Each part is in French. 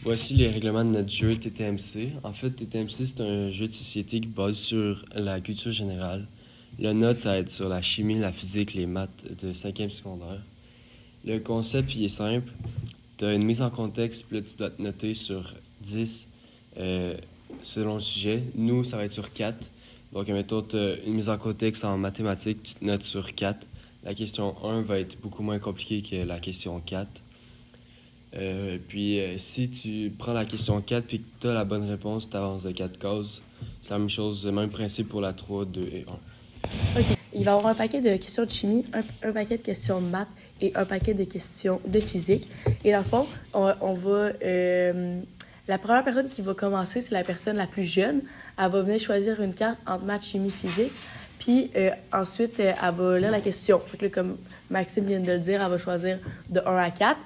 Voici les règlements de notre jeu TTMC. En fait, TTMC, c'est un jeu de société qui base sur la culture générale. Le note, ça va être sur la chimie, la physique, les maths de 5e secondaire. Le concept, il est simple. Tu as une mise en contexte, puis là, tu dois te noter sur 10 selon le sujet. Nous, ça va être sur 4. Donc, admettons, tu as une mise en contexte en mathématiques, tu te notes sur 4. La question 1 va être beaucoup moins compliquée que la question 4. Si tu prends la question 4 puis que tu as la bonne réponse, tu avances de 4 cases. C'est la même chose, le même principe pour la 3, 2 et 1. OK. Il va y avoir un paquet de questions de chimie, un paquet de questions de maths et un paquet de questions de physique. Et dans le fond, on va... la première personne qui va commencer, c'est la personne la plus jeune. Elle va venir choisir une carte entre maths, chimie, physique. Puis ensuite, elle va lire la question. Fait que là, comme Maxime vient de le dire, elle va choisir de 1 à 4.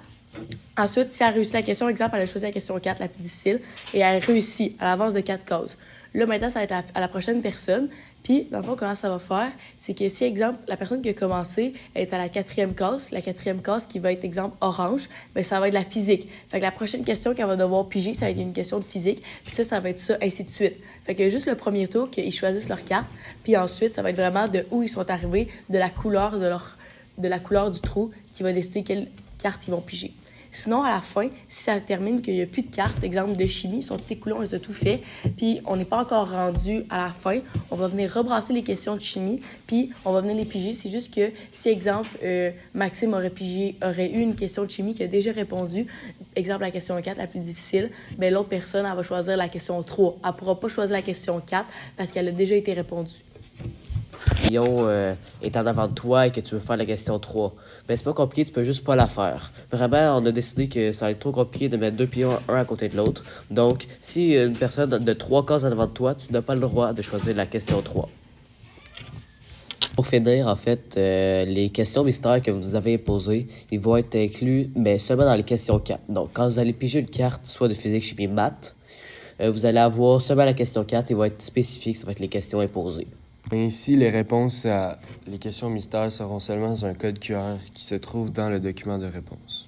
Ensuite, si elle réussit la question, exemple, elle a choisi la question 4, la plus difficile, et elle réussit, elle avance de 4 cases. Là, maintenant, ça va être à la prochaine personne. Puis, dans le fond, comment ça va faire, c'est que si, exemple, la personne qui a commencé est à la 4e case, la 4e case qui va être, exemple, orange, bien, ça va être la physique. Fait que la prochaine question qu'elle va devoir piger, ça va être une question de physique. Puis ça va être ça, ainsi de suite. Fait que juste le premier tour, qu'ils choisissent leur carte. Puis ensuite, ça va être vraiment de où ils sont arrivés, de la couleur de la couleur du trou qui va décider quelle carte ils vont piger. Sinon, à la fin, si ça termine qu'il n'y a plus de cartes, exemple de chimie, ils sont tous écoulés, on les a tout fait, puis on n'est pas encore rendu à la fin, on va venir rebrasser les questions de chimie, puis on va venir les piger. C'est juste que si, exemple, Maxime aurait eu une question de chimie qui a déjà répondu, exemple la question 4, la plus difficile, bien l'autre personne, elle va choisir la question 3. Elle ne pourra pas choisir la question 4 parce qu'elle a déjà été répondue. Est en avant de toi et que tu veux faire la question 3. Ben, c'est pas compliqué, tu peux juste pas la faire. Vraiment, on a décidé que ça va être trop compliqué de mettre deux pions un à côté de l'autre. Donc, si une personne de 3 cases en avant de toi, tu n'as pas le droit de choisir la question 3. Pour finir, en fait, les questions mystères que vous nous avez imposées, ils vont être inclus, mais seulement dans les questions 4. Donc, quand vous allez piger une carte, soit de physique, chimie, maths, vous allez avoir seulement la question 4, ils vont être spécifiques, ça va être les questions imposées. Ainsi, les réponses à les questions mystères seront seulement dans un code QR qui se trouve dans le document de réponse.